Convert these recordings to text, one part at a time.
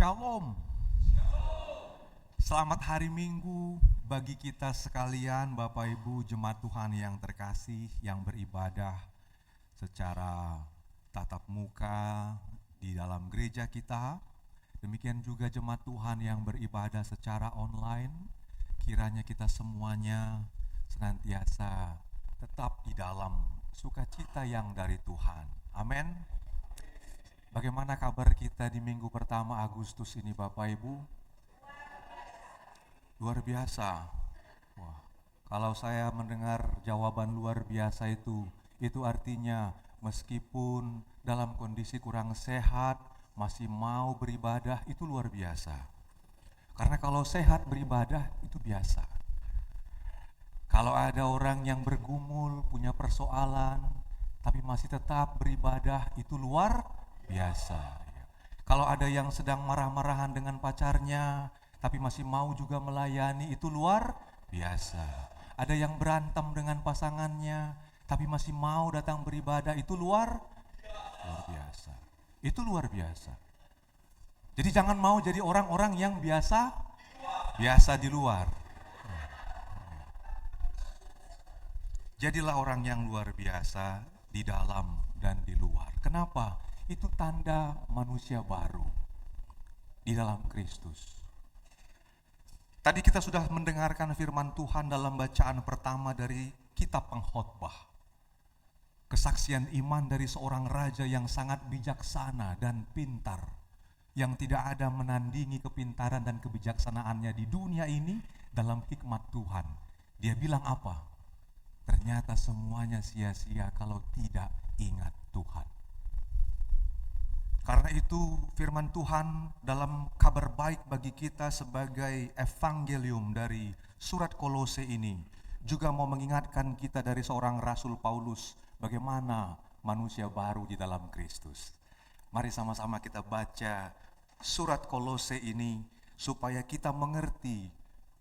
Shalom. Selamat hari Minggu bagi kita sekalian, Bapak Ibu jemaat Tuhan yang terkasih, yang beribadah secara tatap muka di dalam gereja kita. Demikian juga jemaat Tuhan yang beribadah secara online. Kiranya kita semuanya senantiasa tetap di dalam sukacita yang dari Tuhan. Amin. Bagaimana kabar kita di minggu pertama Agustus ini, Bapak Ibu? Luar biasa. Wah, kalau saya mendengar jawaban luar biasa itu artinya meskipun dalam kondisi kurang sehat, masih mau beribadah, itu luar biasa. Karena kalau sehat beribadah itu biasa. Kalau ada orang yang bergumul, punya persoalan, tapi masih tetap beribadah, itu luar biasa. Kalau ada yang sedang marah-marahan dengan pacarnya, tapi masih mau juga melayani, itu luar biasa. Ada yang berantem dengan pasangannya, tapi masih mau datang beribadah, itu luar biasa. Itu luar biasa. Jadi jangan mau jadi orang-orang yang biasa di luar. Jadilah orang yang luar biasa di dalam dan di luar. Kenapa? Itu tanda manusia baru di dalam Kristus. Tadi kita sudah mendengarkan firman Tuhan dalam bacaan pertama dari kitab Pengkhotbah. Kesaksian iman dari seorang raja yang sangat bijaksana dan pintar, yang tidak ada menandingi kepintaran dan kebijaksanaannya di dunia ini dalam hikmat Tuhan. Dia bilang apa? Ternyata semuanya sia-sia kalau tidak ingat Tuhan. Karena itu firman Tuhan dalam kabar baik bagi kita sebagai evangelium dari surat Kolose ini juga mau mengingatkan kita dari seorang Rasul Paulus bagaimana manusia baru di dalam Kristus. Mari sama-sama kita baca surat Kolose ini supaya kita mengerti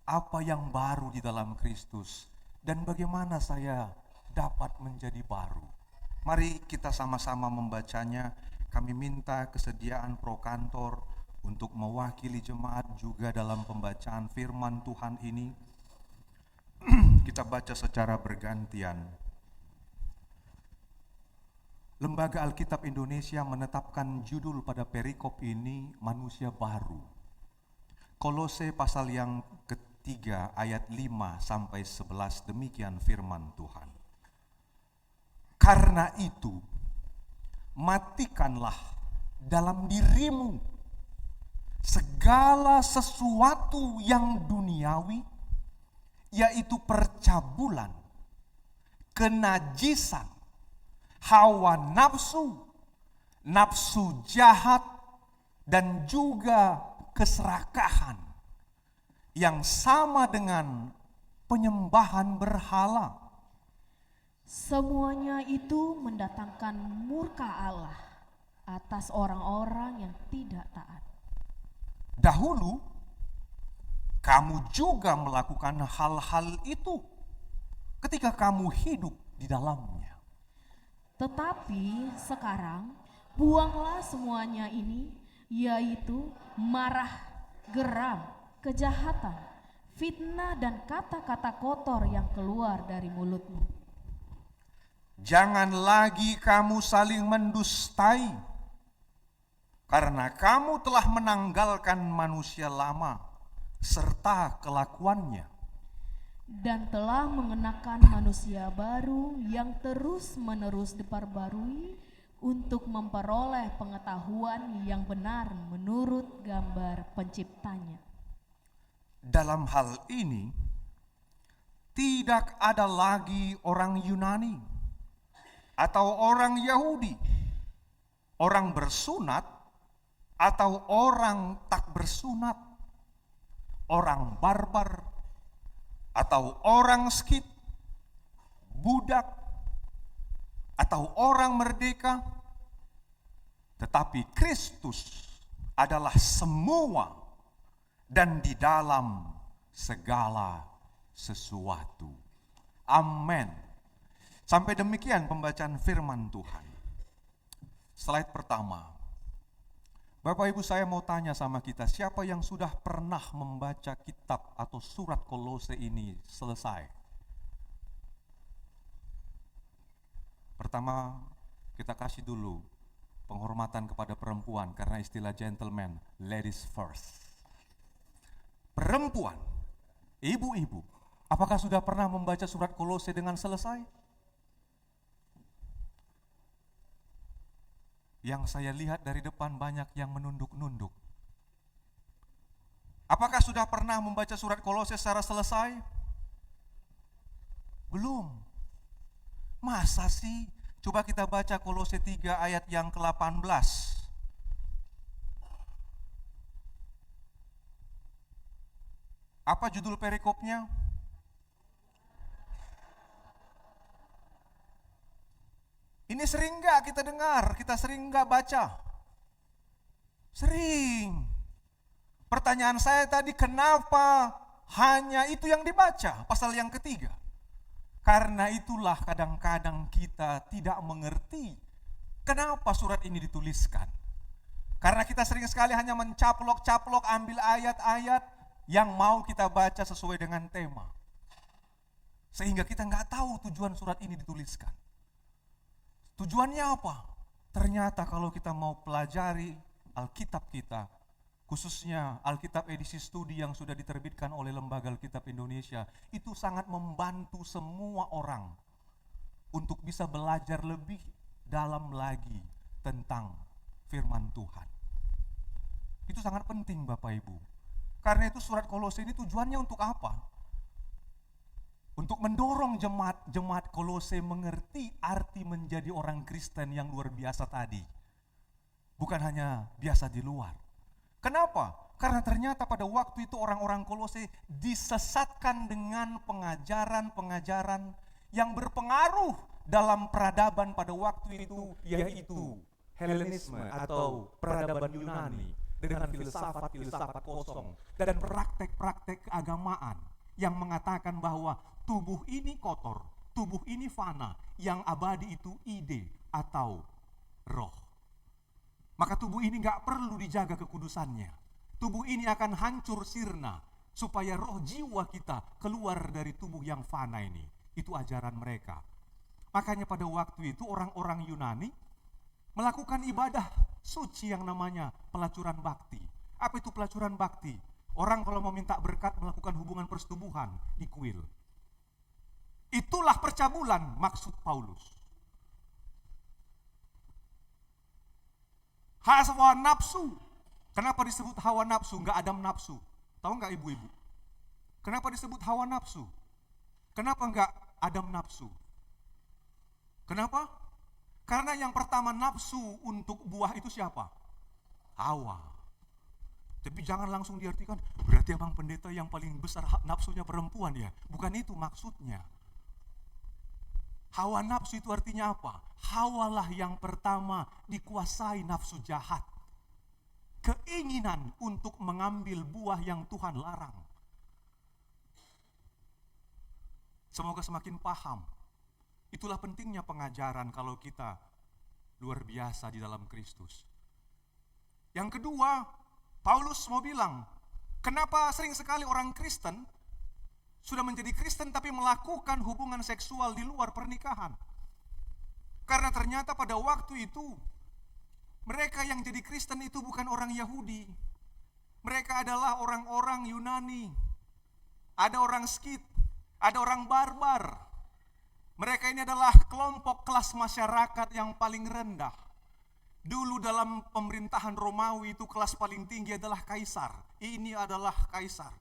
apa yang baru di dalam Kristus dan bagaimana saya dapat menjadi baru. Mari kita sama-sama membacanya. Kami minta kesediaan prokantor untuk mewakili jemaat juga dalam pembacaan firman Tuhan ini. Kita baca secara bergantian. Lembaga Alkitab Indonesia menetapkan judul pada perikop ini manusia baru. Kolose pasal yang ketiga ayat 5 sampai 11 demikian firman Tuhan. Karena itu matikanlah dalam dirimu segala sesuatu yang duniawi, yaitu percabulan, kenajisan, hawa nafsu, nafsu jahat, dan juga keserakahan yang sama dengan penyembahan berhala. Semuanya itu mendatangkan murka Allah atas orang-orang yang tidak taat. Dahulu kamu juga melakukan hal-hal itu ketika kamu hidup di dalamnya. Tetapi sekarang buanglah semuanya ini, yaitu marah, geram, kejahatan, fitnah dan kata-kata kotor yang keluar dari mulutmu. Jangan lagi kamu saling mendustai, karena kamu telah menanggalkan manusia lama serta kelakuannya, dan telah mengenakan manusia baru yang terus-menerus diperbarui untuk memperoleh pengetahuan yang benar menurut gambar penciptanya. Dalam hal ini, tidak ada lagi orang Yunani atau orang Yahudi, orang bersunat atau orang tak bersunat, orang barbar atau orang skit, budak atau orang merdeka, tetapi Kristus adalah semua dan di dalam segala sesuatu. Amin. Sampai demikian pembacaan firman Tuhan. Slide pertama. Bapak Ibu, saya mau tanya sama kita, siapa yang sudah pernah membaca kitab atau surat Kolose ini selesai? Pertama, kita kasih dulu penghormatan kepada perempuan karena istilah gentleman, ladies first. Perempuan, ibu-ibu, apakah sudah pernah membaca surat Kolose dengan selesai? Yang saya lihat dari depan banyak yang menunduk-nunduk. Apakah sudah pernah membaca surat Kolose secara selesai? Belum. Masa sih? Coba kita baca Kolose 3 ayat yang ke-18. Apa judul perikopnya? Ini sering gak kita dengar, kita sering gak baca? Sering. Pertanyaan saya tadi, kenapa hanya itu yang dibaca, pasal yang ketiga? Karena itulah kadang-kadang kita tidak mengerti kenapa surat ini dituliskan. Karena kita sering sekali hanya mencaplok-caplok, ambil ayat-ayat yang mau kita baca sesuai dengan tema. Sehingga kita gak tahu tujuan surat ini dituliskan. Tujuannya apa? Ternyata kalau kita mau pelajari Alkitab kita, khususnya Alkitab edisi studi yang sudah diterbitkan oleh Lembaga Alkitab Indonesia, itu sangat membantu semua orang untuk bisa belajar lebih dalam lagi tentang firman Tuhan. Itu sangat penting Bapak Ibu. Karena itu surat Kolose ini tujuannya untuk apa? Untuk mendorong jemaat Kolose mengerti arti menjadi orang Kristen yang luar biasa tadi. Bukan hanya biasa di luar. Kenapa? Karena ternyata pada waktu itu orang-orang Kolose disesatkan dengan pengajaran-pengajaran yang berpengaruh dalam peradaban pada waktu itu, yaitu Helenisme atau peradaban Yunani dengan filsafat-filsafat kosong dan praktek-praktek keagamaan yang mengatakan bahwa tubuh ini kotor, tubuh ini fana, yang abadi itu ide atau roh. Maka tubuh ini gak perlu dijaga kekudusannya. Tubuh ini akan hancur sirna, supaya roh jiwa kita keluar dari tubuh yang fana ini. Itu ajaran mereka. Makanya pada waktu itu orang-orang Yunani melakukan ibadah suci yang namanya pelacuran bakti. Apa itu pelacuran bakti? Orang kalau mau minta berkat melakukan hubungan persetubuhan di kuil. Itulah percabulan maksud Paulus. Hawa nafsu. Kenapa disebut hawa nafsu? Enggak Adam nafsu. Tahu enggak ibu-ibu? Kenapa disebut hawa nafsu? Kenapa enggak Adam nafsu? Kenapa? Karena yang pertama nafsu untuk buah itu siapa? Hawa. Tapi jangan langsung diartikan, berarti abang pendeta yang paling besar nafsunya perempuan ya. Bukan itu maksudnya. Hawa nafsu itu artinya apa? Hawalah yang pertama dikuasai nafsu jahat. Keinginan untuk mengambil buah yang Tuhan larang. Semoga semakin paham. Itulah pentingnya pengajaran kalau kita luar biasa di dalam Kristus. Yang kedua, Paulus mau bilang, kenapa sering sekali orang Kristen sudah menjadi Kristen tapi melakukan hubungan seksual di luar pernikahan? Karena ternyata pada waktu itu mereka yang jadi Kristen itu bukan orang Yahudi. Mereka adalah orang-orang Yunani. Ada orang Skit, ada orang barbar. Mereka ini adalah kelompok kelas masyarakat yang paling rendah. Dulu dalam pemerintahan Romawi itu kelas paling tinggi adalah kaisar. Ini adalah kaisar.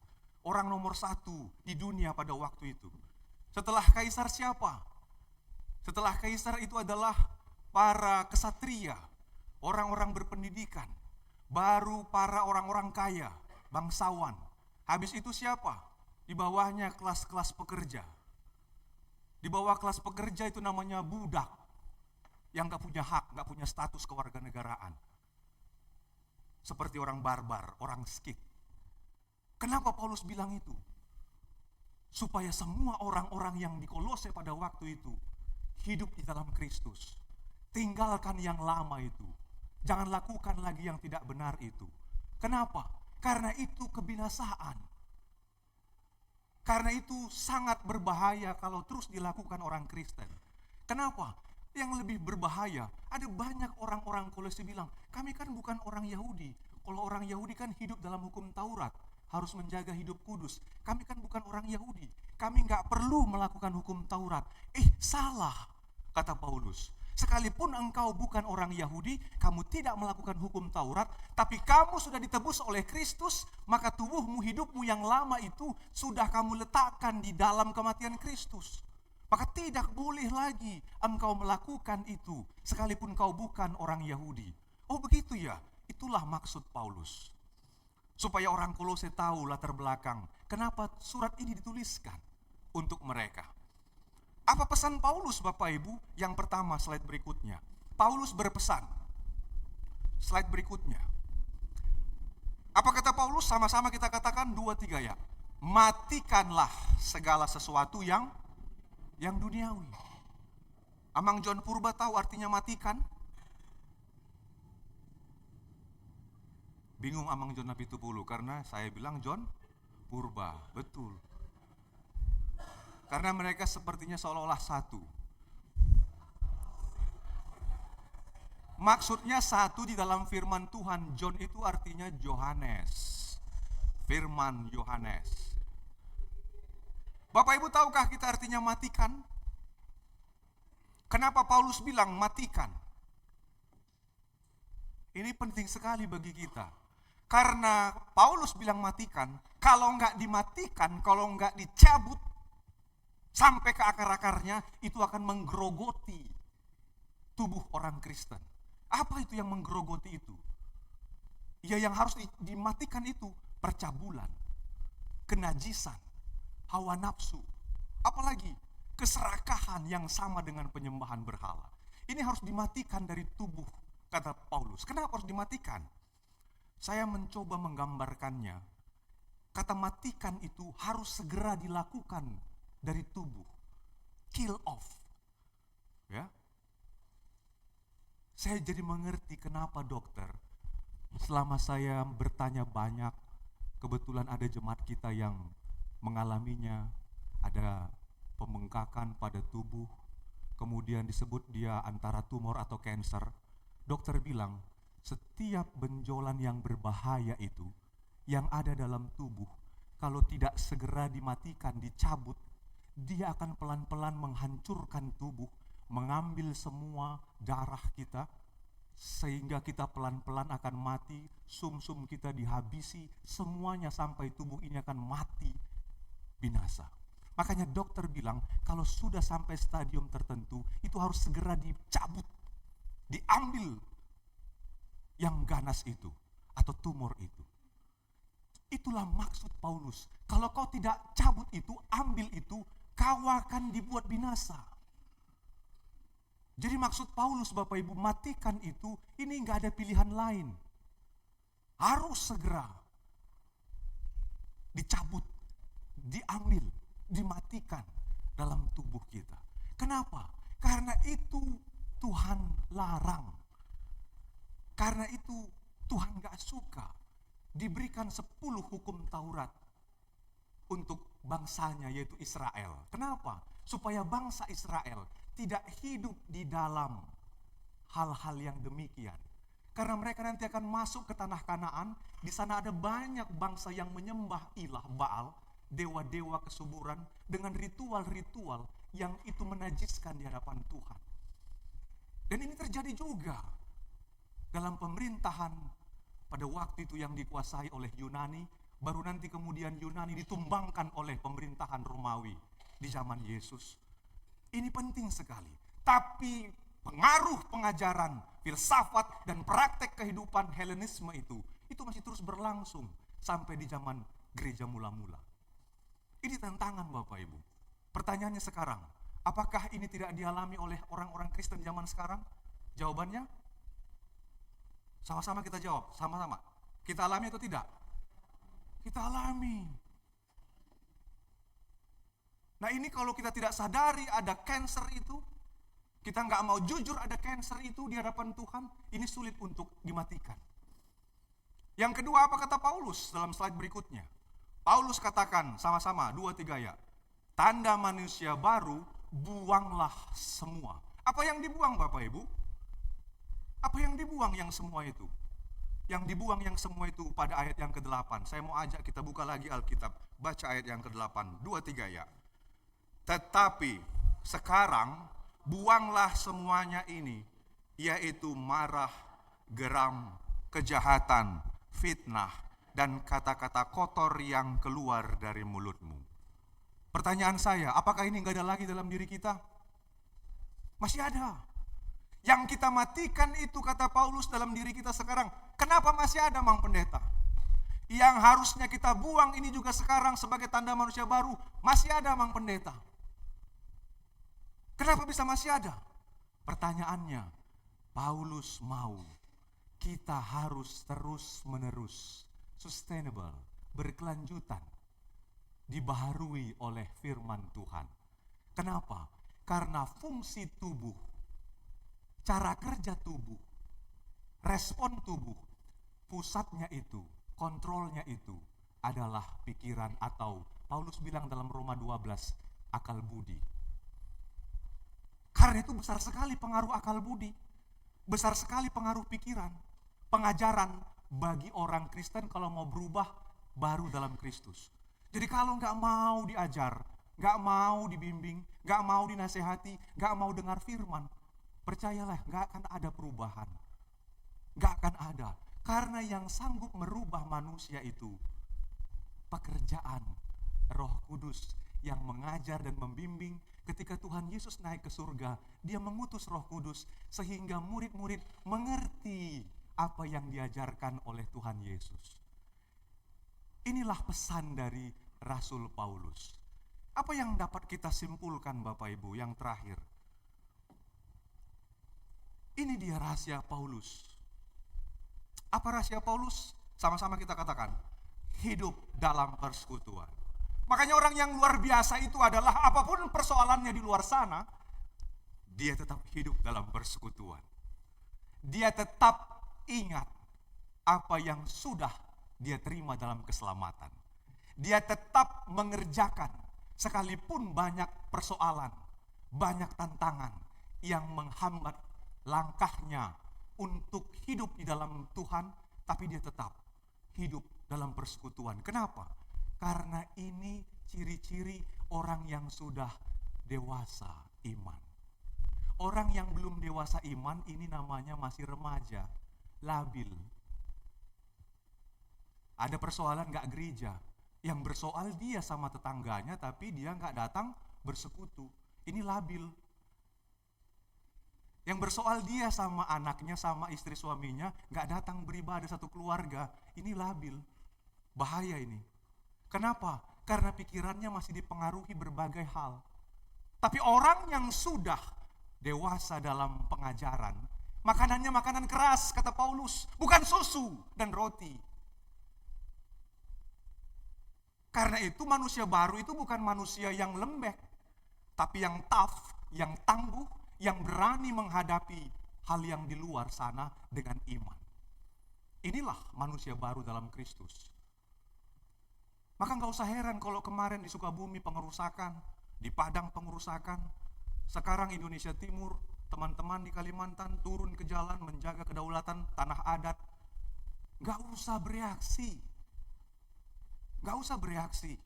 Orang nomor 1 di dunia pada waktu itu. Setelah kaisar siapa? Setelah kaisar itu adalah para kesatria. Orang-orang berpendidikan. Baru para orang-orang kaya. Bangsawan. Habis itu siapa? Di bawahnya kelas-kelas pekerja. Di bawah kelas pekerja itu namanya budak. Yang gak punya hak, gak punya status kewarganegaraan. Seperti orang barbar, orang Skit. Kenapa Paulus bilang itu? Supaya semua orang-orang yang di Kolose pada waktu itu hidup di dalam Kristus. Tinggalkan yang lama itu. Jangan lakukan lagi yang tidak benar itu. Kenapa? Karena itu kebinasaan. Karena itu sangat berbahaya kalau terus dilakukan orang Kristen. Kenapa? Yang lebih berbahaya, ada banyak orang-orang Kolose bilang, kami kan bukan orang Yahudi. Kalau orang Yahudi kan hidup dalam hukum Taurat, harus menjaga hidup kudus. Kami kan bukan orang Yahudi, kami nggak perlu melakukan hukum Taurat. Salah, kata Paulus. Sekalipun engkau bukan orang Yahudi, kamu tidak melakukan hukum Taurat, tapi kamu sudah ditebus oleh Kristus, maka tubuhmu, hidupmu yang lama itu sudah kamu letakkan di dalam kematian Kristus. Maka tidak boleh lagi engkau melakukan itu, sekalipun kau bukan orang Yahudi. Oh begitu ya, itulah maksud Paulus. Supaya orang Kolose tahu latar belakang, kenapa surat ini dituliskan untuk mereka. Apa pesan Paulus Bapak Ibu? Yang pertama, slide berikutnya. Paulus berpesan. Slide berikutnya. Apa kata Paulus? Sama-sama kita katakan 2-3 ya. Matikanlah segala sesuatu yang duniawi. Amang John Purba tahu artinya matikan? Bingung Amang John Napitupulu karena saya bilang John Purba, betul. Karena mereka sepertinya seolah-olah satu. Maksudnya satu di dalam firman Tuhan. John itu artinya Yohanes. Firman Yohanes. Bapak Ibu tahukah kita artinya matikan? Kenapa Paulus bilang matikan? Ini penting sekali bagi kita. Karena Paulus bilang matikan, kalau enggak dimatikan, kalau enggak dicabut, sampai ke akar-akarnya, itu akan menggerogoti tubuh orang Kristen. Apa itu yang menggerogoti itu? Ya yang harus dimatikan itu percabulan, kenajisan, hawa nafsu, apalagi keserakahan yang sama dengan penyembahan berhala. Ini harus dimatikan dari tubuh, kata Paulus. Kenapa harus dimatikan? Saya mencoba menggambarkannya. Kata matikan itu harus segera dilakukan dari tubuh. Kill off. Ya. Saya jadi mengerti kenapa dokter. Selama saya bertanya banyak, kebetulan ada jemaat kita yang mengalaminya, ada pembengkakan pada tubuh, kemudian disebut dia antara tumor atau kanker. Dokter bilang, setiap benjolan yang berbahaya itu, yang ada dalam tubuh, kalau tidak segera dimatikan, dicabut, dia akan pelan-pelan menghancurkan tubuh, mengambil semua darah kita, sehingga kita pelan-pelan akan mati, sum-sum kita dihabisi, semuanya sampai tubuh ini akan mati, binasa. Makanya dokter bilang, kalau sudah sampai stadium tertentu, itu harus segera dicabut, diambil yang ganas itu, atau tumor itu. Itulah maksud Paulus. Kalau kau tidak cabut itu, ambil itu, kau akan dibuat binasa. Jadi maksud Paulus Bapak Ibu, matikan itu, ini gak ada pilihan lain. Harus segera dicabut, diambil, dimatikan dalam tubuh kita. Kenapa? Karena itu Tuhan larang. Karena itu Tuhan gak suka. Diberikan 10 hukum Taurat untuk bangsanya, yaitu Israel. Kenapa? Supaya bangsa Israel tidak hidup di dalam hal-hal yang demikian. Karena mereka nanti akan masuk ke tanah Kanaan, di sana ada banyak bangsa yang menyembah ilah Baal, dewa-dewa kesuburan, dengan ritual-ritual yang itu menajiskan di hadapan Tuhan. Dan ini terjadi juga dalam pemerintahan pada waktu itu yang dikuasai oleh Yunani, baru nanti kemudian Yunani ditumbangkan oleh pemerintahan Romawi di zaman Yesus. Ini penting sekali. Tapi pengaruh pengajaran, filsafat, dan praktek kehidupan Helenisme itu masih terus berlangsung sampai di zaman gereja mula-mula. Ini tantangan Bapak Ibu. Pertanyaannya sekarang, apakah ini tidak dialami oleh orang-orang Kristen zaman sekarang? Jawabannya, sama-sama kita jawab, sama-sama. Kita alami atau tidak? Kita alami. Nah ini kalau kita tidak sadari ada cancer itu, Kita nggak mau jujur ada cancer itu di hadapan Tuhan, ini sulit untuk dimatikan. Yang kedua, apa kata Paulus dalam slide berikutnya? Paulus katakan sama-sama 2-3 ya. Tanda manusia baru, buanglah semua. Apa yang dibuang Bapak Ibu? Apa yang dibuang yang semua itu? Yang dibuang yang semua itu pada ayat yang ke-8. Saya mau ajak kita buka lagi Alkitab. Baca ayat yang ke-8. 2-3 ya. Tetapi sekarang buanglah semuanya ini, yaitu marah, geram, kejahatan, fitnah, dan kata-kata kotor yang keluar dari mulutmu. Pertanyaan saya, apakah ini enggak ada lagi dalam diri kita? Masih ada. Yang kita matikan itu, kata Paulus, dalam diri kita sekarang. Kenapa masih ada, Mang Pendeta? Yang harusnya kita buang ini juga sekarang sebagai tanda manusia baru, masih ada, Mang Pendeta. Kenapa bisa masih ada? Pertanyaannya, Paulus mau kita harus terus-menerus, sustainable, berkelanjutan, dibaharui oleh firman Tuhan. Kenapa? Karena fungsi tubuh, cara kerja tubuh, respon tubuh, pusatnya itu, kontrolnya itu adalah pikiran atau Paulus bilang dalam Roma 12, akal budi. Karena itu besar sekali pengaruh akal budi, besar sekali pengaruh pikiran, pengajaran bagi orang Kristen kalau mau berubah baru dalam Kristus. Jadi kalau nggak mau diajar, nggak mau dibimbing, nggak mau dinasehati, nggak mau dengar firman, percayalah nggak akan ada perubahan, nggak akan ada. Karena yang sanggup merubah manusia itu pekerjaan Roh Kudus yang mengajar dan membimbing. Ketika Tuhan Yesus naik ke surga, dia mengutus Roh Kudus sehingga murid-murid mengerti apa yang diajarkan oleh Tuhan Yesus. Inilah pesan dari Rasul Paulus. Apa yang dapat kita simpulkan Bapak Ibu yang terakhir? Ini dia rahasia Paulus. Apa rahasia Paulus? Sama-sama kita katakan, hidup dalam persekutuan. Makanya orang yang luar biasa itu adalah apapun persoalannya di luar sana, dia tetap hidup dalam persekutuan. Dia tetap ingat apa yang sudah dia terima dalam keselamatan. Dia tetap mengerjakan sekalipun banyak persoalan, banyak tantangan yang menghambat langkahnya untuk hidup di dalam Tuhan, tapi dia tetap hidup dalam persekutuan. Kenapa? Karena ini ciri-ciri orang yang sudah dewasa iman. Orang yang belum dewasa iman ini namanya masih remaja, labil. Ada persoalan gak gereja, yang bersoal dia sama tetangganya tapi dia gak datang bersekutu. Ini labil. Yang bersoal dia sama anaknya, sama istri suaminya, gak datang beribadah satu keluarga. Ini labil. Bahaya ini. Kenapa? Karena pikirannya masih dipengaruhi berbagai hal. Tapi orang yang sudah dewasa dalam pengajaran, makanannya makanan keras, kata Paulus, bukan susu dan roti. Karena itu manusia baru itu bukan manusia yang lembek, tapi yang tough, yang tangguh, yang berani menghadapi hal yang di luar sana dengan iman. Inilah manusia baru dalam Kristus. Maka gak usah heran kalau kemarin di Sukabumi pengerusakan, di Padang pengerusakan, sekarang Indonesia Timur, teman-teman di Kalimantan turun ke jalan menjaga kedaulatan tanah adat. Gak usah bereaksi. Gak usah bereaksi.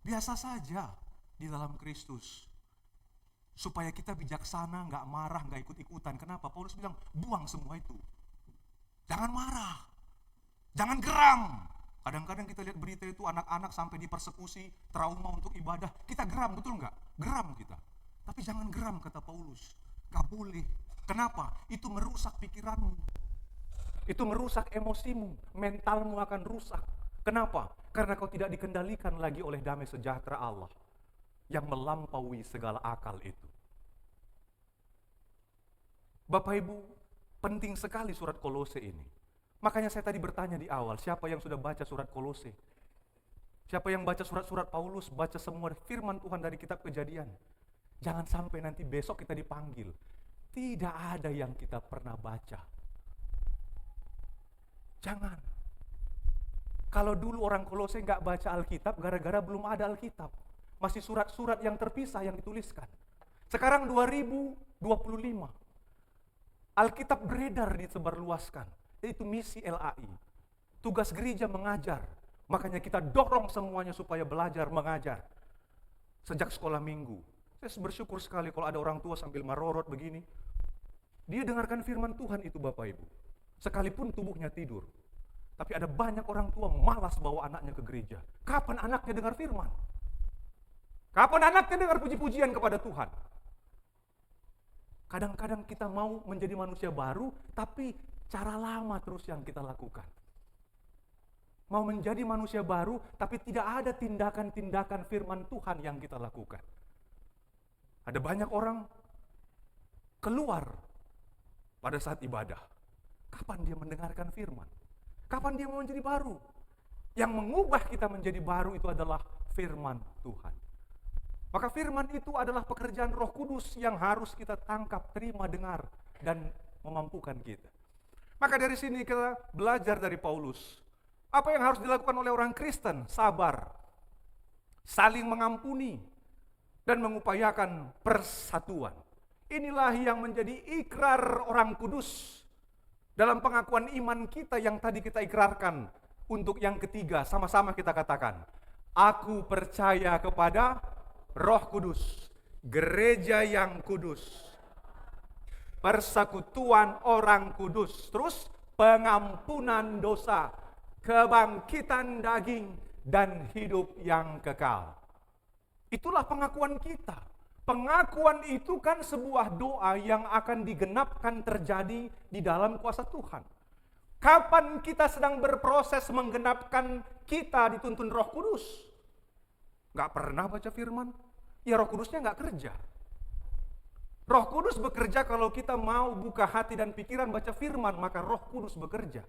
Biasa saja di dalam Kristus. Supaya kita bijaksana, gak marah, gak ikut-ikutan. Kenapa? Paulus bilang, buang semua itu. Jangan marah. Jangan geram. Kadang-kadang kita lihat berita itu anak-anak sampai dipersekusi, trauma untuk ibadah. Kita geram, betul nggak? Geram kita. Tapi jangan geram, kata Paulus. Gak boleh. Kenapa? Itu merusak pikiranmu. Itu merusak emosimu. Mentalmu akan rusak. Kenapa? Karena kau tidak dikendalikan lagi oleh damai sejahtera Allah yang melampaui segala akal itu. Bapak Ibu, penting sekali surat Kolose ini. Makanya saya tadi bertanya di awal, siapa yang sudah baca surat Kolose? Siapa yang baca surat-surat Paulus, baca semua firman Tuhan dari kitab Kejadian? Jangan sampai nanti besok kita dipanggil. Tidak ada yang kita pernah baca. Jangan. Kalau dulu orang Kolose nggak baca Alkitab, gara-gara belum ada Alkitab. Masih surat-surat yang terpisah yang dituliskan. Sekarang 2025. Alkitab beredar disebarluaskan. Yaitu misi LAI. Tugas gereja mengajar. Makanya kita dorong semuanya supaya belajar mengajar. Sejak sekolah minggu. Saya bersyukur sekali kalau ada orang tua sambil marorot begini. Dia dengarkan firman Tuhan itu Bapak Ibu. Sekalipun tubuhnya tidur. Tapi ada banyak orang tua malas bawa anaknya ke gereja. Kapan anaknya dengar firman? Kapan anaknya dengar puji-pujian kepada Tuhan? Kadang-kadang kita mau menjadi manusia baru, tapi cara lama terus yang kita lakukan. Mau menjadi manusia baru, tapi tidak ada tindakan-tindakan firman Tuhan yang kita lakukan. Ada banyak orang keluar pada saat ibadah. Kapan dia mendengarkan firman? Kapan dia mau menjadi baru? Yang mengubah kita menjadi baru itu adalah firman Tuhan. Maka firman itu adalah pekerjaan Roh Kudus yang harus kita tangkap, terima, dengar, dan memampukan kita. Maka dari sini kita belajar dari Paulus. Apa yang harus dilakukan oleh orang Kristen? Sabar, saling mengampuni, dan mengupayakan persatuan. Inilah yang menjadi ikrar orang kudus dalam pengakuan iman kita yang tadi kita ikrarkan. Untuk yang ketiga, sama-sama kita katakan, aku percaya kepada Roh Kudus, gereja yang kudus, persekutuan orang kudus, terus pengampunan dosa, kebangkitan daging, dan hidup yang kekal. Itulah pengakuan kita. Pengakuan itu kan sebuah doa yang akan digenapkan terjadi di dalam kuasa Tuhan. Kapan kita sedang berproses menggenapkan, kita dituntun Roh Kudus. Gak pernah baca firman, ya Roh Kudusnya gak kerja. Roh Kudus bekerja kalau kita mau buka hati dan pikiran baca firman, maka Roh Kudus bekerja.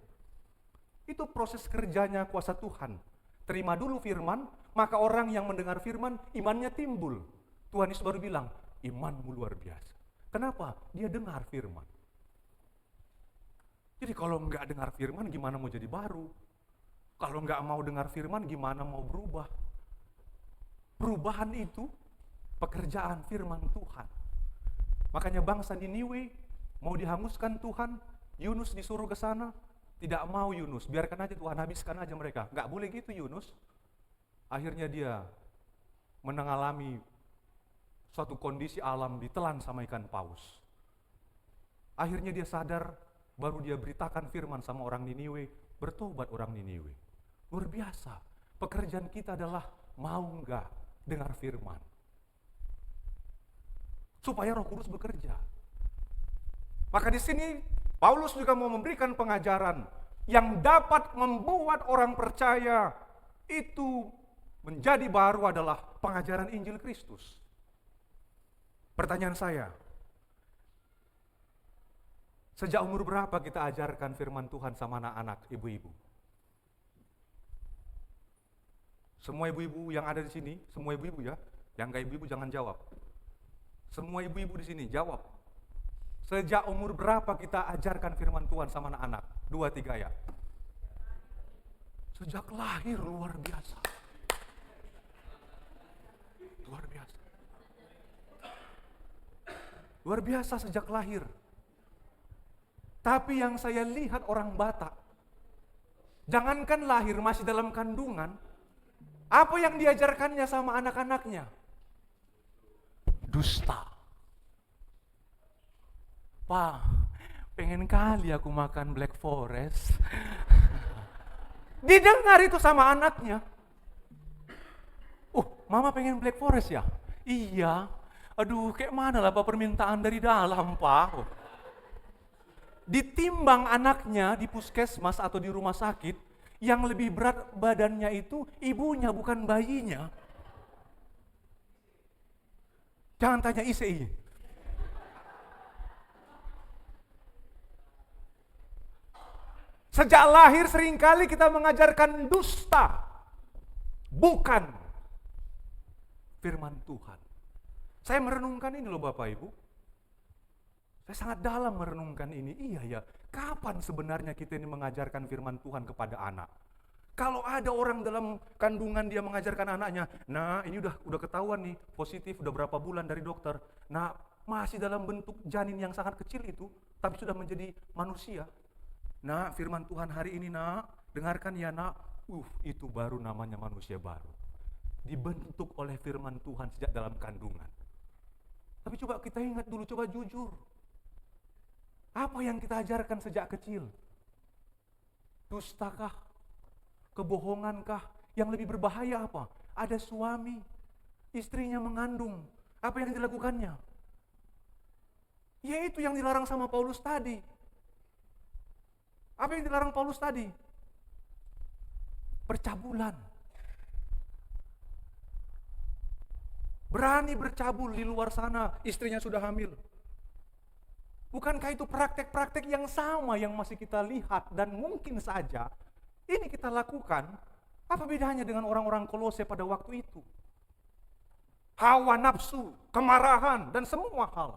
Itu proses kerjanya kuasa Tuhan. Terima dulu firman, maka orang yang mendengar firman, imannya timbul. Tuhan Yesus baru bilang, imanmu luar biasa. Kenapa? Dia dengar firman. Jadi kalau nggak dengar firman, gimana mau jadi baru? Kalau nggak mau dengar firman, gimana mau berubah? Perubahan itu pekerjaan firman Tuhan. Makanya bangsa Niniwe mau dihanguskan Tuhan, Yunus disuruh ke sana, tidak mau Yunus, biarkan aja Tuhan habiskan aja mereka. Nggak boleh gitu Yunus. Akhirnya dia mengalami suatu kondisi alam ditelan sama ikan paus. Akhirnya dia sadar, baru dia beritakan firman sama orang Niniwe, bertobat orang Niniwe. Luar biasa. Pekerjaan kita adalah mau nggak dengar firman. Supaya Roh Kudus bekerja. Maka di sini Paulus juga mau memberikan pengajaran yang dapat membuat orang percaya itu menjadi baru adalah pengajaran Injil Kristus. Pertanyaan saya, sejak umur berapa kita ajarkan firman Tuhan sama anak-anak, ibu-ibu? Semua ibu-ibu yang ada di sini, semua ibu-ibu ya, yang gak ibu-ibu jangan jawab. Semua ibu-ibu di sini jawab. Sejak umur berapa kita ajarkan firman Tuhan sama anak-anak? 2, 3 ya. Sejak lahir, luar biasa. Luar biasa. Luar biasa sejak lahir. Tapi yang saya lihat orang Batak, jangankan lahir masih dalam kandungan, apa yang diajarkannya sama anak-anaknya? Dusta. Pak, pengen kali aku makan Black Forest. Didengar itu sama anaknya. Mama pengen Black Forest ya? Iya. Aduh, kayak mana lah Pak permintaan dari dalam Pak? Ditimbang anaknya di puskesmas atau di rumah sakit, yang lebih berat badannya itu ibunya bukan bayinya. Jangan tanya ICI. Sejak lahir seringkali kita mengajarkan dusta, bukan firman Tuhan. Saya merenungkan ini loh Bapak Ibu. Saya sangat dalam merenungkan ini. Iya ya, kapan sebenarnya kita ini mengajarkan firman Tuhan kepada anak? Kalau ada orang dalam kandungan dia mengajarkan anaknya, nah ini udah ketahuan nih positif, udah berapa bulan dari dokter. Nah masih dalam bentuk janin yang sangat kecil itu, tapi sudah menjadi manusia. Nah firman Tuhan hari ini nak, dengarkan ya nak, itu baru namanya manusia baru. Dibentuk oleh firman Tuhan sejak dalam kandungan. Tapi coba kita ingat dulu, coba jujur. Apa yang kita ajarkan sejak kecil? Dustakah? Kebohongankah? Yang lebih berbahaya apa? Ada suami, istrinya mengandung. Apa yang dilakukannya? Yaitu yang dilarang sama Paulus tadi. Apa yang dilarang Paulus tadi? Percabulan. Berani bercabul di luar sana, istrinya sudah hamil. Bukankah itu praktek-praktek yang sama yang masih kita lihat dan mungkin saja ini kita lakukan? Apa bedanya dengan orang-orang Kolose pada waktu itu? Hawa nafsu, kemarahan, dan semua hal.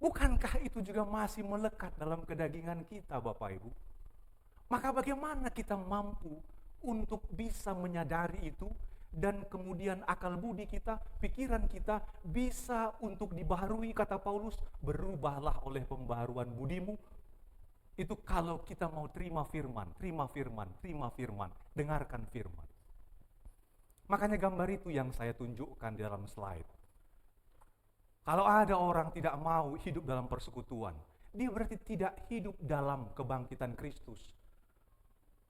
Bukankah itu juga masih melekat dalam kedagingan kita, Bapak Ibu? Maka bagaimana kita mampu untuk bisa menyadari itu dan kemudian akal budi kita, pikiran kita bisa untuk dibaharui, kata Paulus, berubahlah oleh pembaharuan budimu. Itu kalau kita mau terima firman, dengarkan firman. Makanya gambar itu yang saya tunjukkan di dalam slide. Kalau ada orang tidak mau hidup dalam persekutuan, dia berarti tidak hidup dalam kebangkitan Kristus.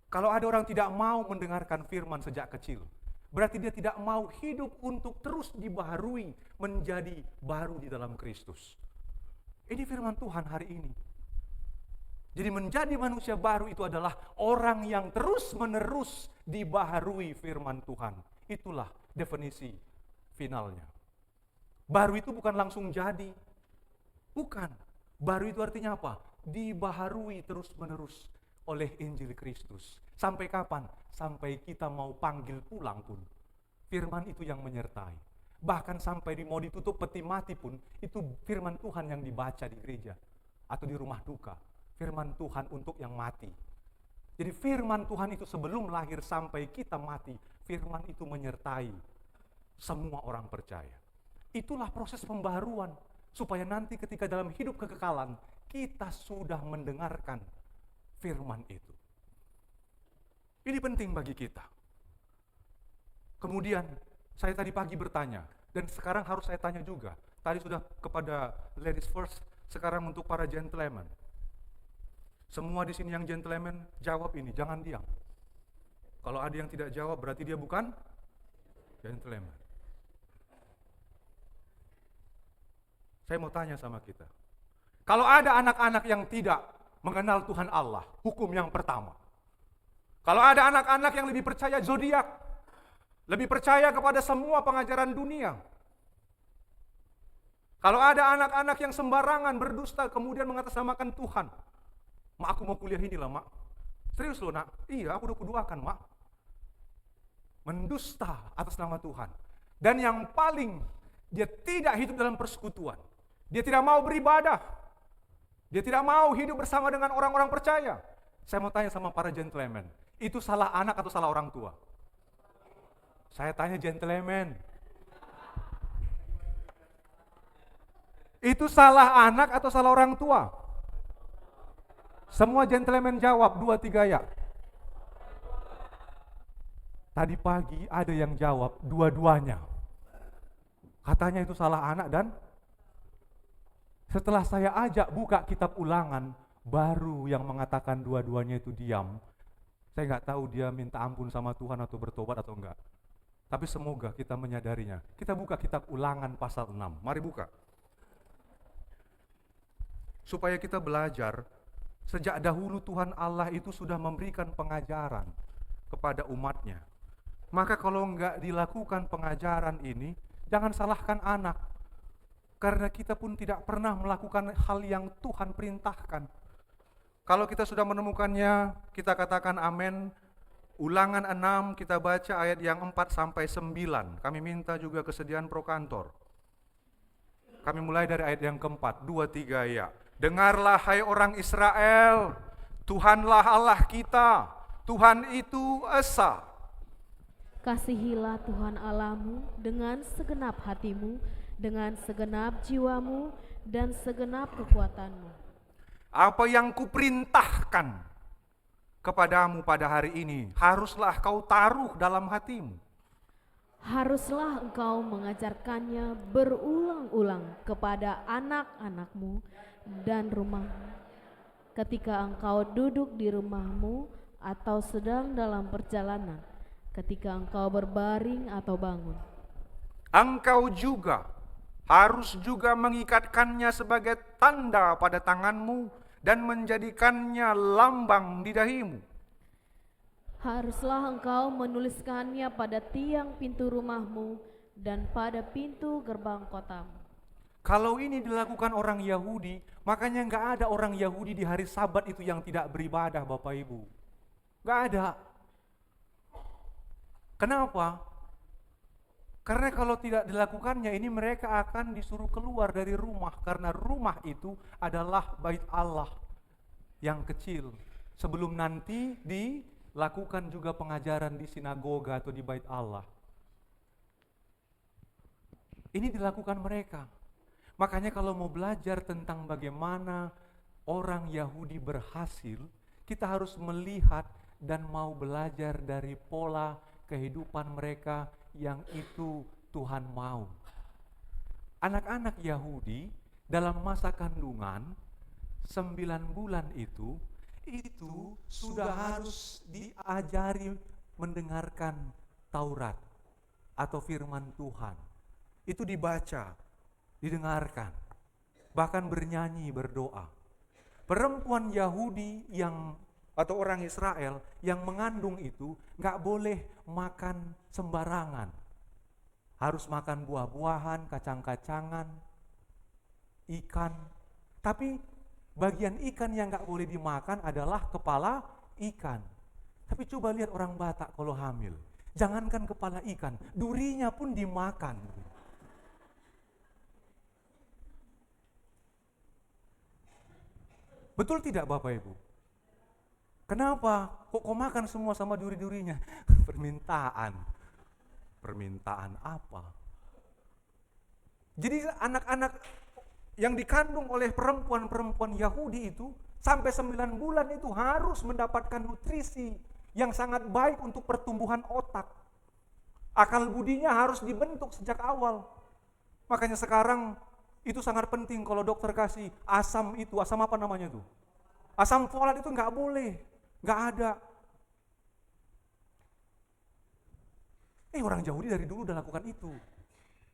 Kalau ada orang tidak mau mendengarkan firman sejak kecil, berarti dia tidak mau hidup untuk terus dibaharui menjadi baru di dalam Kristus. Ini firman Tuhan hari ini. Jadi menjadi manusia baru itu adalah orang yang terus-menerus dibaharui firman Tuhan. Itulah definisi finalnya. Baru itu bukan langsung jadi. Bukan. Baru itu artinya apa? Dibaharui terus-menerus oleh Injil Kristus. Sampai kapan? Sampai kita mau panggil pulang pun. Firman itu yang menyertai. Bahkan sampai mau ditutup peti mati pun, itu firman Tuhan yang dibaca di gereja. Atau di rumah duka. Firman Tuhan untuk yang mati. Jadi firman Tuhan itu sebelum lahir sampai kita mati, firman itu menyertai semua orang percaya. Itulah proses pembaharuan. Supaya nanti ketika dalam hidup kekekalan, kita sudah mendengarkan firman itu. Ini penting bagi kita. Kemudian saya tadi pagi bertanya, dan sekarang harus saya tanya juga. Tadi sudah kepada ladies first, sekarang untuk para gentleman. Semua di sini yang gentleman jawab ini, jangan diam. Kalau ada yang tidak jawab berarti dia bukan gentleman. Saya mau tanya sama kita. Kalau ada anak-anak yang tidak mengenal Tuhan Allah, hukum yang pertama. Kalau ada anak-anak yang lebih percaya zodiak, lebih percaya kepada semua pengajaran dunia. Kalau ada anak-anak yang sembarangan berdusta kemudian mengatasnamakan Tuhan. Mak, aku mau kuliah inilah, Mak. Serius loh, Nak? Iya, aku udah kudoakan, Mak. Mendusta atas nama Tuhan. Dan yang paling, dia tidak hidup dalam persekutuan. Dia tidak mau beribadah. Dia tidak mau hidup bersama dengan orang-orang percaya. Saya mau tanya sama para gentleman, itu salah anak atau salah orang tua? Saya tanya gentleman. Itu salah anak atau salah orang tua? Semua gentleman jawab 2-3 ya. Tadi pagi ada yang jawab dua-duanya. Katanya itu salah anak dan setelah saya ajak buka kitab Ulangan, baru yang mengatakan dua-duanya itu diam. Saya nggak tahu dia minta ampun sama Tuhan atau bertobat atau enggak. Tapi semoga kita menyadarinya. Kita buka kitab Ulangan pasal 6. Mari buka. Supaya kita belajar, sejak dahulu Tuhan Allah itu sudah memberikan pengajaran kepada umatnya. Maka kalau enggak dilakukan pengajaran ini, jangan salahkan anak. Karena kita pun tidak pernah melakukan hal yang Tuhan perintahkan. Kalau kita sudah menemukannya, kita katakan amin. Ulangan 6 kita baca ayat yang 4-9. Kami minta juga kesediaan pro kantor. Kami mulai dari ayat yang keempat, 2, 3 ya. Dengarlah hai orang Israel, Tuhanlah Allah kita, Tuhan itu esa. Kasihilah Tuhan Allahmu dengan segenap hatimu, dengan segenap jiwamu, dan segenap kekuatanmu. Apa yang kuperintahkan kepadamu pada hari ini, haruslah kau taruh dalam hatimu. Haruslah engkau mengajarkannya berulang-ulang kepada anak-anakmu dan rumahmu, ketika engkau duduk di rumahmu atau sedang dalam perjalanan, ketika engkau berbaring atau bangun. Engkau juga harus juga mengikatkannya sebagai tanda pada tanganmu dan menjadikannya lambang di dahimu. Haruslah engkau menuliskannya pada tiang pintu rumahmu dan pada pintu gerbang kotamu. Kalau ini dilakukan orang Yahudi, makanya nggak ada orang Yahudi di hari Sabat itu yang tidak beribadah, Bapak Ibu. Nggak ada. Kenapa? Karena kalau tidak dilakukannya ini mereka akan disuruh keluar dari rumah, karena rumah itu adalah bait Allah yang kecil. Sebelum nanti dilakukan juga pengajaran di sinagoga atau di bait Allah. Ini dilakukan mereka. Makanya kalau mau belajar tentang bagaimana orang Yahudi berhasil, kita harus melihat dan mau belajar dari pola kehidupan mereka yang itu Tuhan mau. Anak-anak Yahudi dalam masa kandungan 9 bulan itu sudah harus diajari mendengarkan Taurat atau firman Tuhan. Itu dibaca, didengarkan, bahkan bernyanyi, berdoa. Perempuan Yahudi atau orang Israel yang mengandung itu gak boleh makan sembarangan. Harus makan buah-buahan, kacang-kacangan, ikan. Tapi bagian ikan yang gak boleh dimakan adalah kepala ikan. Tapi coba lihat orang Batak kalau hamil. Jangankan kepala ikan, durinya pun dimakan. Betul tidak Bapak Ibu? Kenapa? Kok makan semua sama duri-durinya? Permintaan. Permintaan apa? Jadi anak-anak yang dikandung oleh perempuan-perempuan Yahudi itu sampai 9 bulan itu harus mendapatkan nutrisi yang sangat baik untuk pertumbuhan otak. Akal budinya harus dibentuk sejak awal. Makanya sekarang itu sangat penting kalau dokter kasih asam apa namanya itu? Asam folat itu nggak boleh, nggak ada. Orang Yahudi dari dulu udah lakukan itu.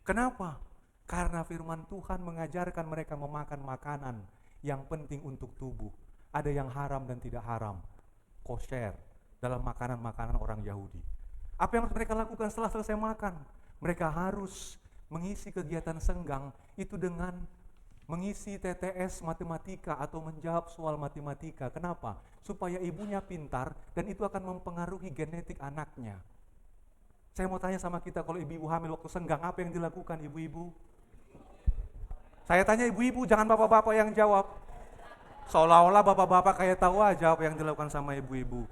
Kenapa? Karena firman Tuhan mengajarkan mereka memakan makanan yang penting untuk tubuh. Ada yang haram dan tidak haram, kosher dalam makanan-makanan orang Yahudi. Apa yang harus mereka lakukan setelah selesai makan? Mereka harus mengisi kegiatan senggang itu dengan mengisi TTS matematika atau menjawab soal matematika. Kenapa? Supaya ibunya pintar dan itu akan mempengaruhi genetik anaknya. Saya mau tanya sama kita, kalau ibu-ibu hamil waktu senggang, apa yang dilakukan ibu-ibu? Saya tanya ibu-ibu, jangan bapak-bapak yang jawab. Seolah-olah bapak-bapak kayak tahu aja apa yang dilakukan sama ibu-ibu.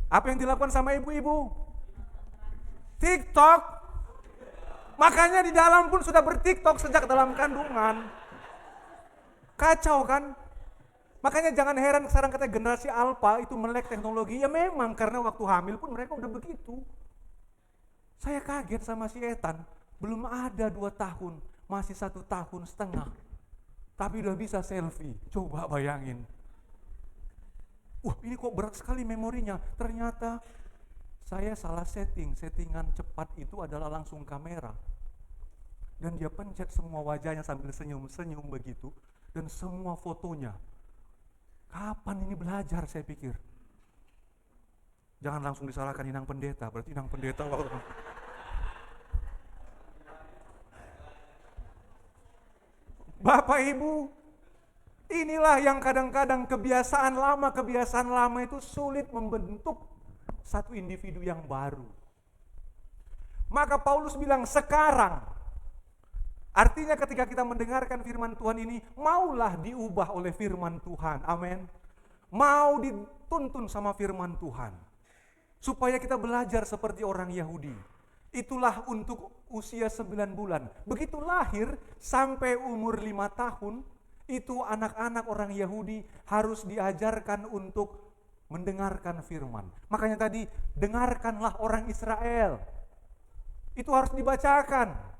Apa yang dilakukan sama ibu-ibu? TikTok. Makanya di dalam pun sudah bertiktok sejak dalam kandungan. Kacau kan? Makanya jangan heran sekarang kata generasi alpha itu melek teknologi. Ya memang karena waktu hamil pun mereka udah begitu. Saya kaget sama si Ethan. Belum ada 2 tahun, masih 1 tahun setengah. Tapi udah bisa selfie. Coba bayangin. Wah, ini kok berat sekali memorinya. Ternyata saya salah settingan cepat itu adalah langsung kamera. Dan dia pencet semua wajahnya sambil senyum-senyum begitu. Dan semua fotonya. Kapan ini belajar saya pikir. Jangan langsung disalahkan Inang Pendeta, berarti Inang Pendeta waktu Bapak Ibu, inilah yang kadang-kadang kebiasaan lama itu sulit membentuk satu individu yang baru. Maka Paulus bilang sekarang Artinya ketika kita mendengarkan firman Tuhan ini, maulah diubah oleh firman Tuhan. Amin. Mau dituntun sama firman Tuhan. Supaya kita belajar seperti orang Yahudi. Itulah untuk usia 9 bulan. Begitu lahir sampai umur 5 tahun, itu anak-anak orang Yahudi harus diajarkan untuk mendengarkan firman. Makanya tadi, dengarkanlah orang Israel. Itu harus dibacakan.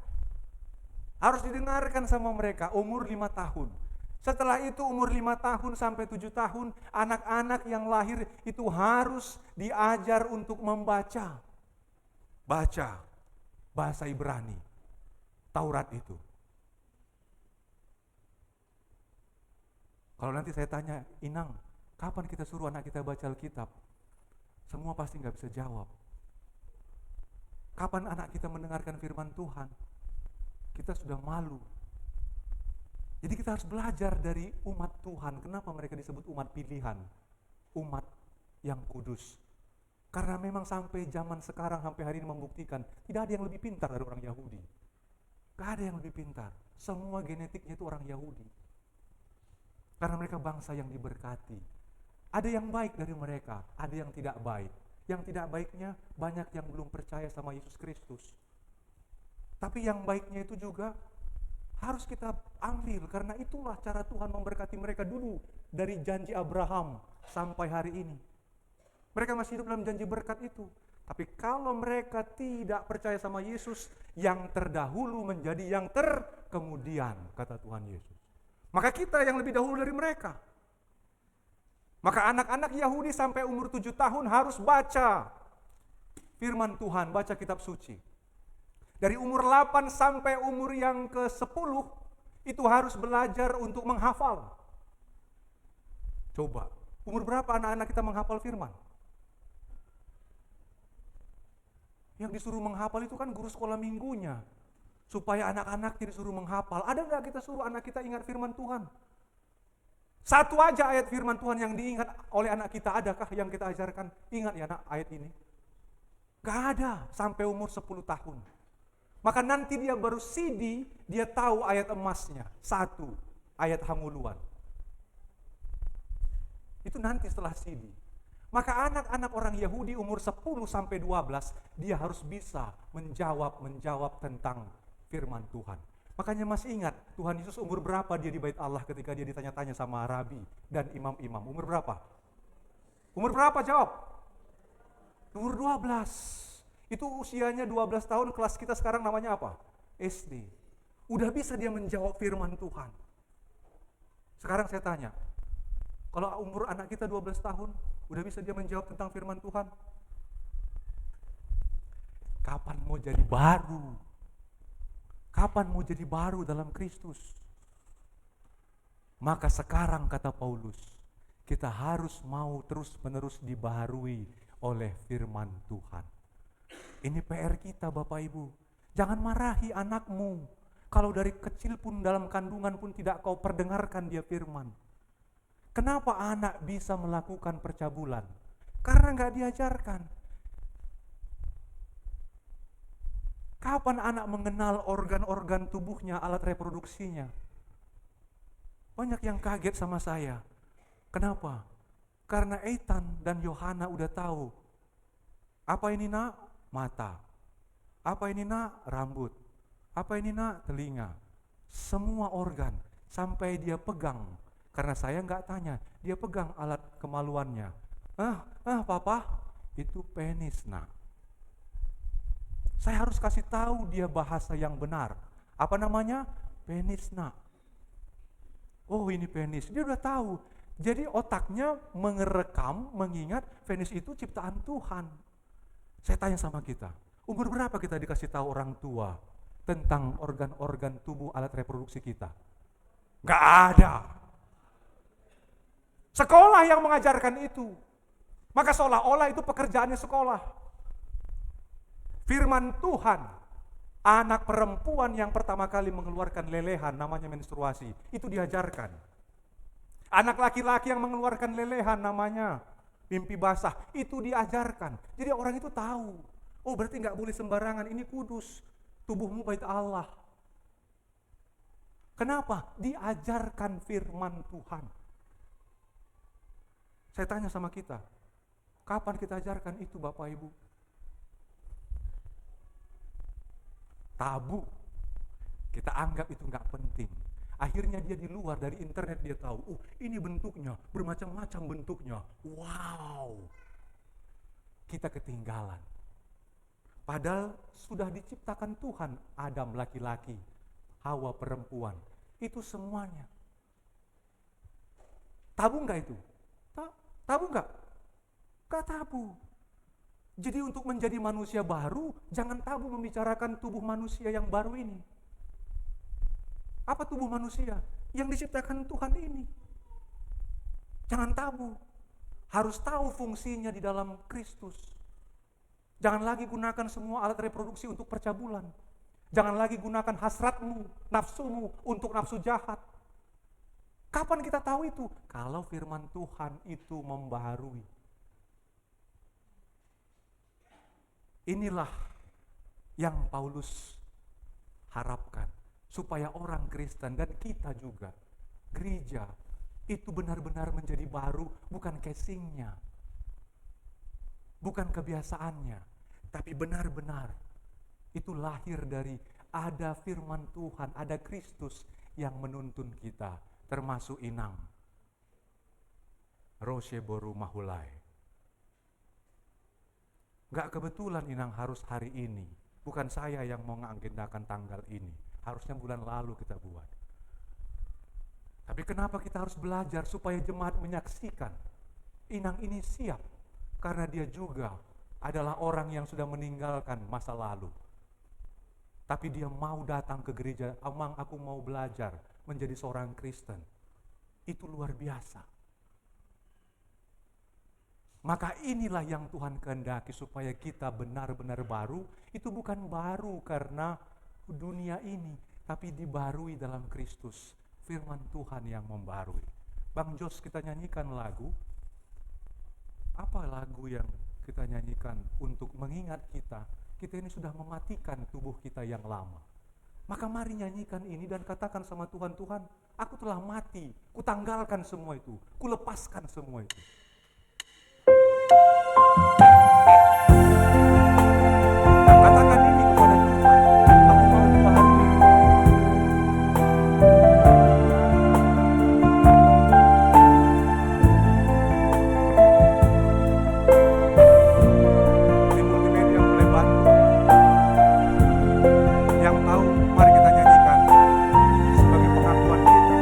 Harus didengarkan sama mereka umur 5 tahun. Setelah itu umur 5 tahun sampai 7 tahun, anak-anak yang lahir itu harus diajar untuk membaca. Baca bahasa Ibrani, Taurat itu. Kalau nanti saya tanya, Inang, kapan kita suruh anak kita baca Alkitab? Semua pasti nggak bisa jawab. Kapan anak kita mendengarkan firman Tuhan? Kita sudah malu. Jadi kita harus belajar dari umat Tuhan. Kenapa mereka disebut umat pilihan? Umat yang kudus. Karena memang sampai zaman sekarang, sampai hari ini membuktikan, tidak ada yang lebih pintar dari orang Yahudi. Gak ada yang lebih pintar. Semua genetiknya itu orang Yahudi. Karena mereka bangsa yang diberkati. Ada yang baik dari mereka, ada yang tidak baik. Yang tidak baiknya banyak yang belum percaya sama Yesus Kristus. Tapi yang baiknya itu juga harus kita ambil, karena itulah cara Tuhan memberkati mereka dulu dari janji Abraham sampai hari ini. Mereka masih hidup dalam janji berkat itu. Tapi kalau mereka tidak percaya sama Yesus, yang terdahulu menjadi yang terkemudian, kata Tuhan Yesus. Maka kita yang lebih dahulu dari mereka. Maka anak-anak Yahudi sampai umur 7 tahun harus baca firman Tuhan, baca kitab suci. Dari umur 8 sampai umur yang ke-10, itu harus belajar untuk menghafal. Coba, umur berapa anak-anak kita menghafal firman? Yang disuruh menghafal itu kan guru sekolah minggunya. Supaya anak-anak tidak disuruh menghafal. Ada nggak kita suruh anak kita ingat firman Tuhan? Satu aja ayat firman Tuhan yang diingat oleh anak kita, adakah yang kita ajarkan? Ingat ya nak ayat ini. Gak ada sampai umur 10 tahun. Maka nanti dia baru sidi, dia tahu ayat emasnya. 1, ayat hanguluan. Itu nanti setelah sidi. Maka anak-anak orang Yahudi umur 10 sampai 12, dia harus bisa menjawab tentang firman Tuhan. Makanya masih ingat, Tuhan Yesus umur berapa dia di bait Allah ketika dia ditanya-tanya sama rabi dan imam-imam? Umur berapa? Umur berapa jawab? Umur 12. Itu usianya 12 tahun, kelas kita sekarang namanya apa? SD. Udah bisa dia menjawab firman Tuhan. Sekarang saya tanya, kalau umur anak kita 12 tahun, udah bisa dia menjawab tentang firman Tuhan? Kapan mau jadi baru? Kapan mau jadi baru dalam Kristus? Maka sekarang kata Paulus, kita harus mau terus-menerus dibaharui oleh firman Tuhan. Ini PR kita Bapak Ibu. Jangan marahi anakmu. Kalau dari kecil pun dalam kandungan pun tidak kau perdengarkan dia firman. Kenapa anak bisa melakukan percabulan? Karena nggak diajarkan. Kapan anak mengenal organ-organ tubuhnya, alat reproduksinya? Banyak yang kaget sama saya. Kenapa? Karena Ethan dan Yohana udah tahu. Apa ini nak? Mata. Apa ini nak? Rambut. Apa ini nak? Telinga. Semua organ. Sampai dia pegang. Karena saya nggak tanya. Dia pegang alat kemaluannya. Papa, itu penis nak. Saya harus kasih tahu dia bahasa yang benar. Apa namanya? Penis nak. Oh ini penis. Dia udah tahu. Jadi otaknya mengerekam, mengingat penis itu ciptaan Tuhan. Saya tanya sama kita, umur berapa kita dikasih tahu orang tua tentang organ-organ tubuh alat reproduksi kita? Gak ada. Sekolah yang mengajarkan itu. Maka seolah-olah itu pekerjaannya sekolah. Firman Tuhan, anak perempuan yang pertama kali mengeluarkan lelehan, namanya menstruasi, itu diajarkan. Anak laki-laki yang mengeluarkan lelehan, namanya mimpi basah, itu diajarkan. Jadi orang itu tahu, oh berarti gak boleh sembarangan, ini kudus, tubuhmu bait Allah. Kenapa? Diajarkan firman Tuhan. Saya tanya sama kita, kapan kita ajarkan itu Bapak Ibu? Tabu. Kita anggap itu nggak penting. Akhirnya dia di luar dari internet dia tahu, ini bentuknya, bermacam-macam bentuknya. Wow. Kita ketinggalan. Padahal sudah diciptakan Tuhan, Adam laki-laki, Hawa perempuan. Itu semuanya. Tabu nggak itu? Tabu nggak? Nggak tabu. Jadi untuk menjadi manusia baru, jangan tabu membicarakan tubuh manusia yang baru ini. Apa tubuh manusia? Yang diciptakan Tuhan ini. Jangan tabu. Harus tahu fungsinya di dalam Kristus. Jangan lagi gunakan semua alat reproduksi untuk percabulan. Jangan lagi gunakan hasratmu, nafsumu untuk nafsu jahat. Kapan kita tahu itu? Kalau firman Tuhan itu membaharui. Inilah yang Paulus harapkan. Supaya orang Kristen dan kita juga, gereja, itu benar-benar menjadi baru, bukan casingnya. Bukan kebiasaannya. Tapi benar-benar itu lahir dari ada firman Tuhan, ada Kristus yang menuntun kita, termasuk Inang. Roshe Boru Mahulai. Gak kebetulan Inang harus hari ini. Bukan saya yang mau mengagendakan tanggal ini. Harusnya bulan lalu kita buat. Tapi kenapa kita harus belajar supaya jemaat menyaksikan Inang ini siap. Karena dia juga adalah orang yang sudah meninggalkan masa lalu. Tapi dia mau datang ke gereja, Amang aku mau belajar menjadi seorang Kristen. Itu luar biasa. Maka inilah yang Tuhan kehendaki supaya kita benar-benar baru. Itu bukan baru karena dunia ini, tapi dibarui dalam Kristus. Firman Tuhan yang membarui. Bang Jos, kita nyanyikan lagu. Apa lagu yang kita nyanyikan untuk mengingat kita? Kita ini sudah mematikan tubuh kita yang lama. Maka mari nyanyikan ini dan katakan sama Tuhan, Tuhan, aku telah mati, kutanggalkan semua itu, kulepaskan semua itu. Katakan ini kepada Tuhan, aku mau dibaharui. Di multimedia boleh bantu. Yang tahu, mari kita nyanyikan sebagai pengakuan kita.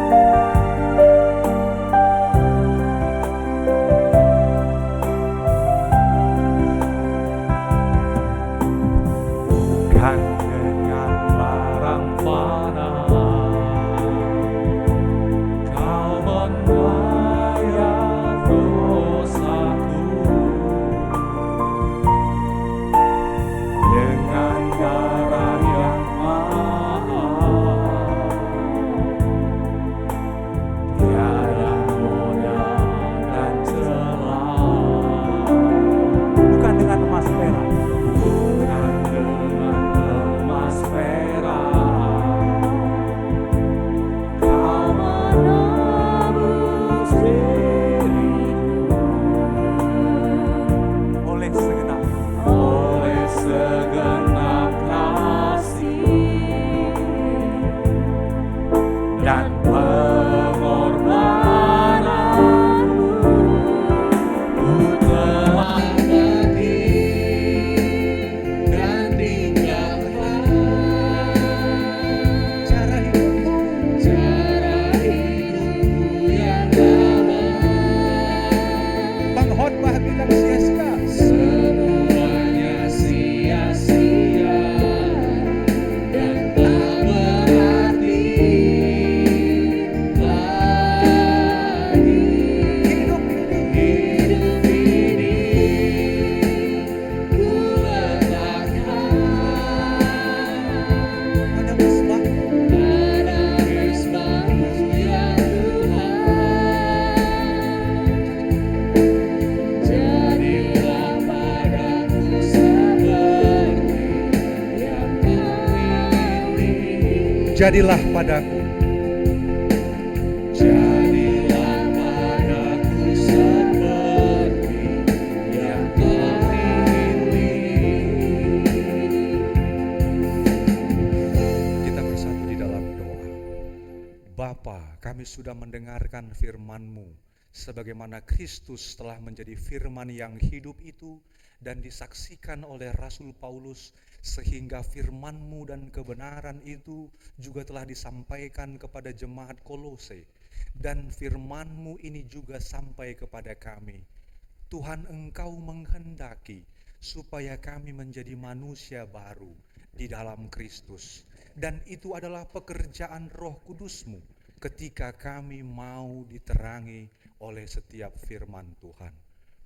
Bukan dengan barang fana kau membayar dosaku, dengan darah yang mahal tiada noda dan celah. Bukan dengan emas perak, bukan dengan emas perak kau menebus diriku. Oleh segenap kasih dan pengorbananmu, ku telah mati dan tinggalkan cara hidupku yang lama. Pengkhotbah bilang sia-sia. Semuanya sia-sia dan tak berarti lagi. Hidup ini ku letakkan pada mesbah-Mu ya Tuhan. Jadilah padaku seperti yang Kau ingini. Jadilah padaku sudah mendengarkan firman-Mu, sebagaimana Kristus telah menjadi firman yang hidup itu dan disaksikan oleh Rasul Paulus, sehingga firman-Mu dan kebenaran itu juga telah disampaikan kepada jemaat Kolose, dan firman-Mu ini juga sampai kepada kami. Tuhan, Engkau menghendaki supaya kami menjadi manusia baru di dalam Kristus, dan itu adalah pekerjaan Roh Kudus-Mu ketika kami mau diterangi oleh setiap firman Tuhan.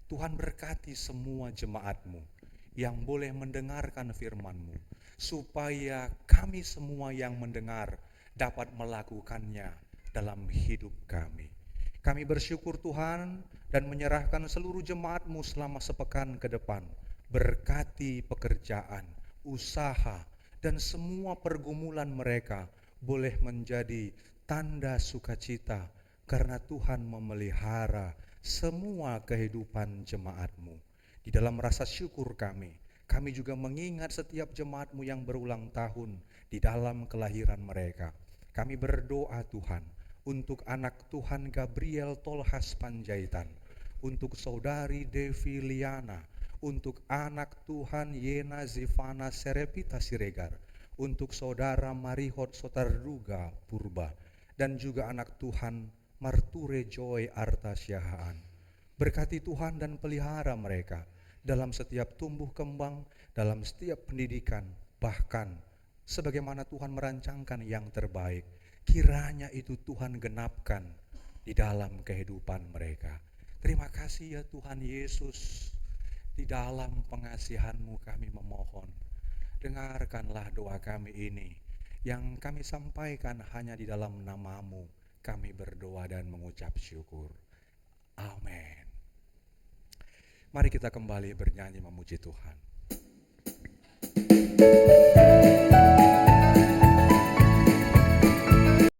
Tuhan berkati semua jemaat-Mu yang boleh mendengarkan firman-Mu, supaya kami semua yang mendengar dapat melakukannya dalam hidup kami. Kami bersyukur Tuhan dan menyerahkan seluruh jemaat-Mu selama sepekan ke depan. Berkati pekerjaan, usaha, dan semua pergumulan mereka boleh menjadi tanda sukacita karena Tuhan memelihara semua kehidupan jemaat-Mu. Di dalam rasa syukur kami juga mengingat setiap jemaat-Mu yang berulang tahun di dalam kelahiran mereka. Kami berdoa Tuhan untuk anak Tuhan Gabriel Tolhas Panjaitan, untuk saudari Devi Liana, untuk anak Tuhan Yena Zivana Serepita Siregar, untuk saudara Marihot Sotarduga Purba, dan juga anak Tuhan Marture Joy Arta Syahaan. Berkati Tuhan dan pelihara mereka dalam setiap tumbuh kembang, dalam setiap pendidikan, bahkan sebagaimana Tuhan merancangkan yang terbaik, kiranya itu Tuhan genapkan di dalam kehidupan mereka. Terima kasih ya Tuhan Yesus, di dalam pengasihan-Mu kami memohon. Dengarkanlah doa kami ini, yang kami sampaikan hanya di dalam nama-Mu. Kami berdoa dan mengucap syukur. Amin. Mari kita kembali bernyanyi memuji Tuhan.